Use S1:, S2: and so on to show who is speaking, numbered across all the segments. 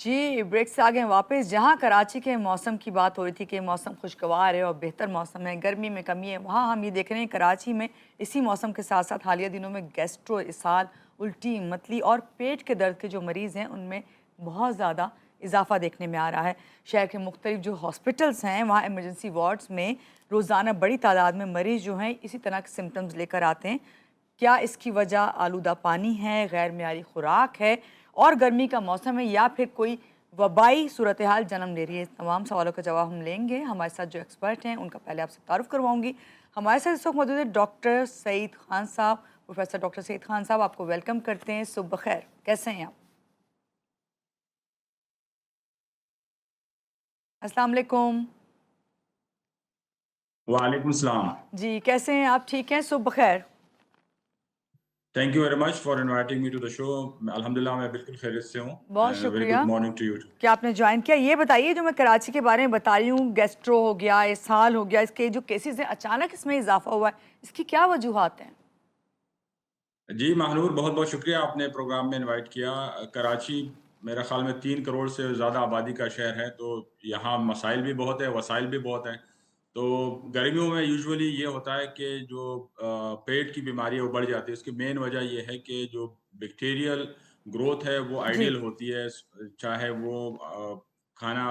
S1: जी, break से आ गए वापस। जहाँ कराची के मौसम की बात हो रही थी कि मौसम खुशगवार है और बेहतर मौसम है, गर्मी में कमी है, वहाँ हम ये देख रहे हैं कराची में इसी मौसम के साथ-साथ हालिया दिनों में गैस्ट्रो, इसहाल, उल्टी, मतली और पेट के दर्द के जो मरीज़ हैं, उनमें बहुत ज़्यादा इज़ाफ़ा देखने में आ रहा है। शहर के मुख्तलिफ जो हॉस्पिटल्स हैं, वहाँ इमरजेंसी वार्ड्स में रोज़ाना बड़ी तादाद में मरीज़ जो हैं, इसी तरह के सिम्पटम्स लेकर आते हैं। क्या इसकी वजह आलूदा पानी है, गैर मियारी खुराक है और गर्मी का मौसम है या फिर कोई वबाई सूरत हाल जन्म ले रही है? इस तमाम सवालों का जवाब हम लेंगे। हमारे साथ जो एक्सपर्ट हैं उनका पहले आपसे तारुफ करवाऊंगी। हमारे साथ इस वक्त मौजूद है डॉक्टर सईद खान साहब। प्रोफेसर डॉक्टर सईद खान साहब, आपको वेलकम करते हैं। सुबह खैर, कैसे हैं आप? अस्सलाम वालेकुम।
S2: वालेकुम सलाम।
S1: जी, कैसे हैं आप? ठीक हैं? सुबह खैर।
S2: Thank you very much for inviting me to the show. अल्हम्दुलिल्लाह मैं बिल्कुल खैरियत से हूँ
S1: बहुत
S2: एंड वेरी
S1: शुक्रिया
S2: गुड मॉर्निंग टू यू।
S1: कि आपने ज्वाइन किया। ये बताइए, जो मैं कराची के बारे में बता रही हूँ, गैस्ट्रो हो गया, इसहाल हो गया, इसके जो केसेस हैं, अचानक इसमें इजाफा हुआ है, इसकी क्या वजूहात हैं?
S2: जी महानूर, बहुत-बहुत शुक्रिया आपने प्रोग्राम में इनवाइट किया। कराची मेरा ख़्याल में 3 करोड़ से ज़्यादा आबादी का शहर है, तो यहाँ मसाइल भी बहुत है, वसाइल भी बहुत हैं। तो गर्मियों में यूजुअली ये होता है कि जो पेट की बीमारी है वो बढ़ जाती है। उसकी मेन वजह ये है कि जो बैक्टीरियल ग्रोथ है वो
S1: जी।
S2: आइडियल होती है। चाहे वो खाना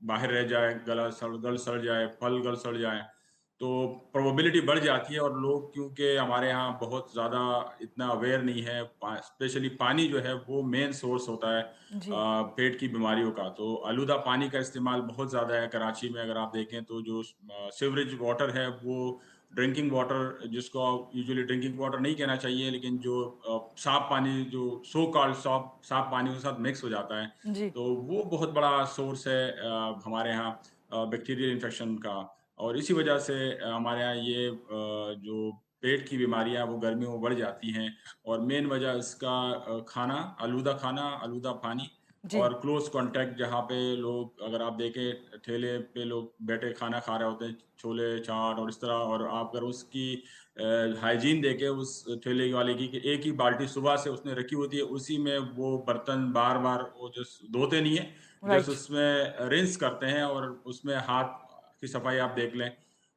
S2: बाहर रह जाए, गल सड़ जाए, फल गल सड़ जाएँ, तो प्रोबेबिलिटी बढ़ जाती है। और लोग क्योंकि हमारे यहाँ बहुत ज़्यादा इतना अवेयर नहीं है, स्पेशली पानी जो है वो मेन सोर्स होता है
S1: जी।
S2: पेट की बीमारियों का। तो आलूदा पानी का इस्तेमाल बहुत ज़्यादा है कराची में। अगर आप देखें तो जो सीवरेज वाटर है वो ड्रिंकिंग वाटर, जिसको यूजुअली ड्रिंकिंग वाटर नहीं कहना चाहिए, लेकिन जो साफ पानी, जो सो कॉल्ड साफ पानी के साथ मिक्स हो जाता है,
S1: जी।
S2: तो वो बहुत बड़ा सोर्स है हमारे यहाँ बैक्टीरियल इन्फेक्शन का। और इसी वजह से हमारे यहाँ ये जो पेट की बीमारियाँ वो गर्मियों में बढ़ जाती हैं। और मेन वजह इसका खाना, आलूदा पानी
S1: जी।
S2: और क्लोज़ कॉन्टैक्ट, जहाँ पे लोग, अगर आप देखें ठेले पे लोग बैठे खाना खा रहे होते हैं, छोले, चाट और इस तरह, और आप अगर उसकी हाइजीन देखें उस ठेले वाले की, कि एक ही बाल्टी सुबह से उसने रखी होती है, उसी में वो बर्तन बार-बार वो जस्ट धोते नहीं है, जस्ट
S1: राइट।
S2: उसमें रिंस करते हैं और उसमें हाथ की सफाई आप देख लें,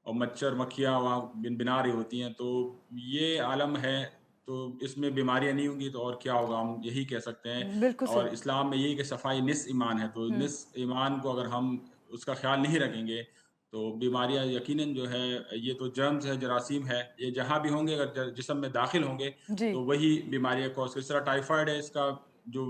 S2: और मच्छर मक्खियाँ वहाँ भिनभिना रही होती हैं। तो ये आलम है। तो इसमें बीमारियाँ नहीं होंगी तो और क्या होगा, हम यही कह सकते हैं।
S1: बिल्कुल
S2: और
S1: सही।
S2: इस्लाम में यही कि सफाई निस्फ़ ईमान है, तो
S1: हुँ।
S2: निस्फ़ ईमान को अगर हम उसका ख़्याल नहीं रखेंगे, तो बीमारियाँ यकीनन जो है, ये तो जर्म्स है, जरासीम है, ये जहाँ भी होंगे, अगर जिस्म में दाखिल होंगे,
S1: जी।
S2: तो वही बीमारियाँ कॉज़, इस तरह टाइफाइड है, इसका जो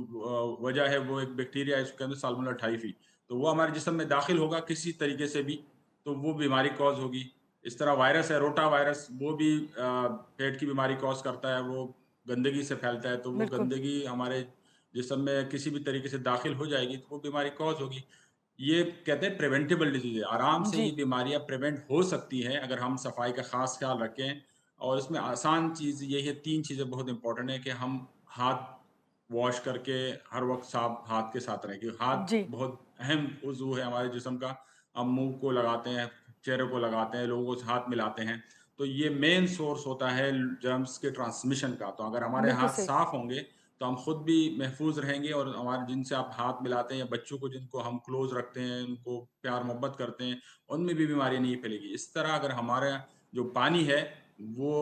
S2: वजह है वो एक बैक्टीरिया है, इसके अंदर साल्मोनेला टाइफी। तो वो हमारे जिस्म में दाखिल होगा किसी तरीके से भी, तो वो बीमारी कॉज़ होगी। इस तरह वायरस है, रोटा वायरस, वो भी पेट की बीमारी कॉज़ करता है, वो गंदगी से फैलता है, तो वो
S1: बिल्कुल।
S2: गंदगी हमारे जिस्म में किसी भी तरीके से दाखिल हो जाएगी, तो वो बीमारी कॉज़ होगी। ये कहते हैं प्रिवेंटेबल डिज़ीज़ है, आराम से
S1: जी।
S2: ये बीमारियाँ प्रिवेंट हो सकती हैं अगर हम सफाई का ख़ास ख़्याल रखें। और इसमें आसान चीज़ यही है, 3 चीज़ें बहुत इम्पोर्टेंट है कि हम हाथ वॉश करके हर वक़्त साफ हाथ के साथ रहें, क्योंकि हाथ
S1: जी।
S2: बहुत अहम उज़्व है हमारे जिस्म का। हम मुँह को लगाते हैं, चेहरे को लगाते हैं, लोगों से हाथ मिलाते हैं, तो ये मेन सोर्स होता है जर्म्स के ट्रांसमिशन का। तो अगर हमारे
S1: बिल्कुल
S2: हाथ
S1: सही।
S2: साफ होंगे, तो हम खुद भी महफूज रहेंगे, और हमारे जिनसे आप हाथ मिलाते हैं, या बच्चों को जिनको हम क्लोज रखते हैं, उनको प्यार मोहब्बत करते हैं, उनमें भी बीमारी नहीं फैलेगी। इस तरह अगर हमारा जो पानी है वो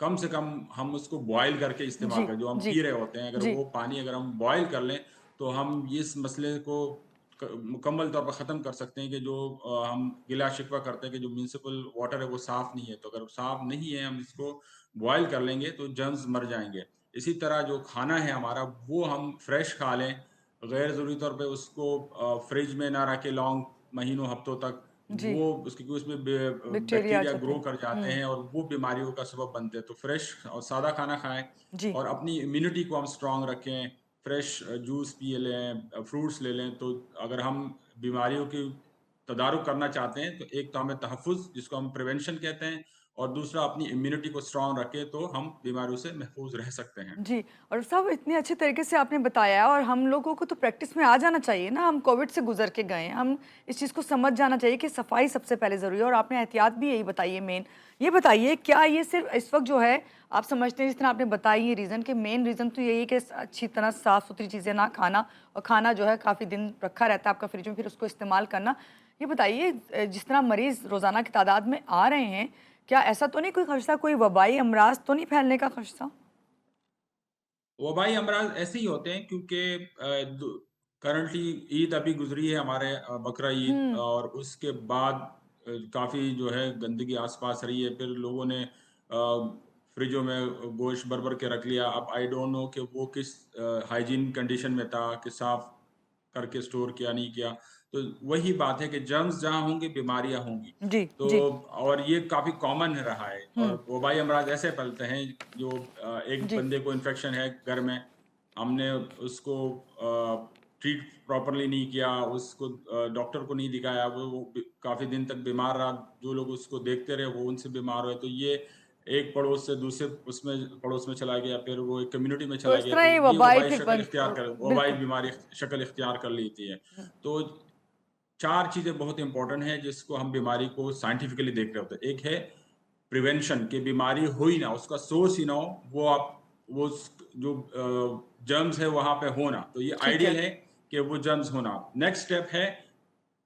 S2: कम से कम हम उसको बॉयल करके इस्तेमाल
S1: जी।
S2: करें, जो हम
S1: जी।
S2: पी रहे होते हैं, अगर
S1: जी।
S2: वो पानी अगर हम बॉयल कर लें, तो हम इस मसले को मुकम्मल तौर पर ख़त्म कर सकते हैं। कि जो हम गिला शिकवा करते हैं कि जो म्युनिसिपल वाटर है वो साफ़ नहीं है, तो अगर साफ़ नहीं है, हम इसको बॉयल कर लेंगे तो जर्म्स मर जाएँगे। इसी तरह जो खाना है हमारा, वो हम फ्रेश खा लें, गैर ज़रूरी तौर पे उसको फ्रिज में ना रखें लॉन्ग महीनों, हफ्तों तक।
S1: जी।
S2: वो उसकी, क्योंकि उसमें
S1: बैक्टीरिया आ
S2: बैक्टीरिया
S1: जाते
S2: ग्रो
S1: हैं।
S2: कर जाते
S1: हुँ।
S2: हैं और वो बीमारियों का सबब बनते हैं। तो फ्रेश और सादा खाना खाएँ,
S1: जी।
S2: और अपनी इम्यूनिटी को हम स्ट्रॉन्ग रखें। फ्रेश जूस पी लें, फ्रूट्स ले लें। तो अगर हम बीमारियों की तदारुक करना चाहते हैं, तो एक तो हमें तहफ़्फ़ुज़, जिसको हम प्रिवेंशन कहते हैं, और दूसरा अपनी इम्यूनिटी को स्ट्रॉन्ग रखें, तो हम बीमारियों से महफूज रह सकते हैं।
S1: जी, और साहब इतने अच्छे तरीके से आपने बताया और हम लोगों को तो प्रैक्टिस में आ जाना चाहिए ना, हम कोविड से गुज़र के गए हैं, हम इस चीज़ को समझ जाना चाहिए कि सफाई सबसे पहले ज़रूरी है और आपने एहतियात भी यही बताई है मेन। ये बताइए क्या ये सिर्फ़ इस वक़्त जो है आप समझते हैं जिस तरह आपने बताई ये रीज़न कि मेन रीज़न तो यही है कि अच्छी तरह साफ़-सुथरी चीज़ें ना खाना और खाना जो है काफ़ी दिन रखा रहता है आपका फ्रिज में फिर उसको इस्तेमाल करना। ये बताइए जिस तरह मरीज़ रोज़ाना की तादाद में आ रहे हैं, क्या ऐसा तो नहीं कोई ख़दशा, कोई वबाई अमराज़ तो नहीं फैलने का ख़दशा?
S2: वबाई अमराज ऐसे ही होते हैं क्योंकि करंटली ईद अभी गुजरी है हमारे, बकरा ईद,
S1: हुँ,
S2: और उसके बाद काफ़ी जो है गंदगी आसपास रही है। फिर लोगों ने फ्रिजों में गोश्त भर भर के रख लिया। अब आई डोंट नो कि वो किस हाइजीन कंडीशन में था, कि साफ करके स्टोर किया नहीं किया। तो वही बात है कि जर्म्स जहाँ होंगे बीमारियां होंगी।
S1: जी,
S2: तो
S1: जी।
S2: और ये काफ़ी कॉमन रहा है,
S1: हुँ,
S2: और वबाई अमराज ऐसे फैलते हैं जो एक
S1: जी।
S2: बंदे को इन्फेक्शन है घर में, हमने उसको ट्रीट प्रॉपर्ली नहीं किया, उसको डॉक्टर को नहीं दिखाया, वो काफ़ी दिन तक बीमार रहा, जो लोग उसको देखते रहे वो उनसे बीमार हुए, तो ये एक पड़ोस से दूसरे उसमें पड़ोस में चला गया, फिर वो एक कम्युनिटी में
S1: तो
S2: चला
S1: इस
S2: गया,
S1: तरह
S2: तो
S1: ये
S2: ये
S1: वबाई
S2: वबाई
S1: फिर
S2: शक्ल
S1: बन
S2: इख्तियार कर वबाई
S1: बिल्कुल।
S2: बीमारी शक्ल इख्तियार कर लेती है।
S1: हुँ,
S2: तो 4 चीज़ें बहुत इम्पोर्टेंट हैं जिसको हम बीमारी को साइंटिफिकली देख रहे होते हैं। एक है प्रिवेंशन, कि बीमारी हो ही ना, उसका सोर्स ही ना हो, वो आप वो जो जर्म्स है वहाँ पे होना, तो ये
S1: ठीक
S2: आइडियल
S1: है।
S2: है कि वो जर्म्स होना। नेक्स्ट स्टेप है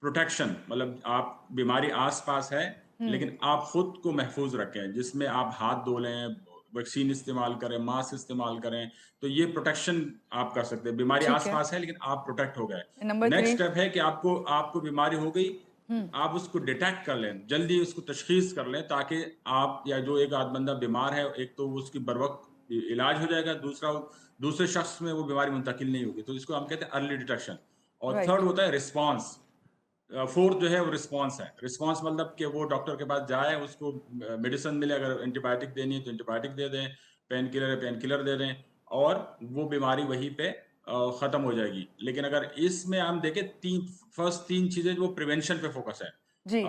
S2: प्रोटेक्शन, मतलब आप बीमारी आस-पास है,
S1: हुँ,
S2: लेकिन आप खुद को महफूज रखें, जिसमें आप हाथ धो लें, वैक्सीन इस्तेमाल करें, मास्क इस्तेमाल करें, तो ये प्रोटेक्शन आप कर सकते हैं। बीमारी
S1: ठीक है।
S2: आस-पास है लेकिन आप प्रोटेक्ट हो गए।
S1: नंबर
S2: नेक्स्ट
S1: 3
S2: स्टेप है कि आपको आपको बीमारी हो गई,
S1: हुँ,
S2: आप उसको डिटेक्ट कर लें, जल्दी उसको तशख़ीस कर लें, ताकि आप या जो एक आध बंदा बीमार है, एक तो उसकी बरवक़्त इलाज हो जाएगा, दूसरा दूसरे शख़्स में वो बीमारी मुंतकिल नहीं होगी। तो इसको हम कहते हैं अर्ली डिटेक्शन। और
S1: राइट।
S2: थर्ड होता है रिस्पॉन्स। फोर्थ जो है वो रिस्पॉन्स है। रिस्पॉन्स मतलब कि वो डॉक्टर के पास जाए, उसको मेडिसिन मिले, अगर एंटीबायोटिक देनी है तो एंटीबायोटिक दे दें, पेन किलर है पेन किलर दे दें, और वो बीमारी वहीं पे ख़त्म हो जाएगी। लेकिन अगर इसमें हम देखें, फर्स्ट 3 चीज़ें जो प्रिवेंशन पे फ़ोकस है।
S1: जी,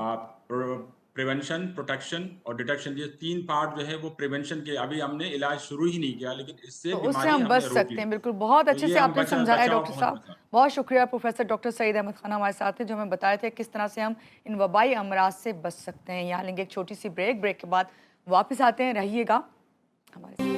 S2: प्रिवेंशन, प्रोटेक्शन और डिटेक्शन, ये 3 पार्ट जो है वो प्रिवेंशन के, अभी हमने इलाज शुरू ही नहीं किया, लेकिन इससे
S1: तो उससे
S2: बीमारी
S1: हम बच
S2: हमने रोक
S1: सकते
S2: ली।
S1: हैं, बिल्कुल। बहुत
S2: तो
S1: अच्छे
S2: ये
S1: से
S2: हम
S1: आपने समझाया
S2: बचाव
S1: डॉक्टर
S2: बहुत
S1: साहब।
S2: बचा।
S1: बहुत शुक्रिया प्रोफ़ेसर डॉक्टर सईद अहमद खान हमारे साथ थे, जो हमें बताए थे किस तरह से हम इन वबाई अमराज से बच सकते हैं। यहाँ लेंगे एक छोटी-सी ब्रेक, ब्रेक के बाद वापस आते हैं, रहिएगा हमारे साथ।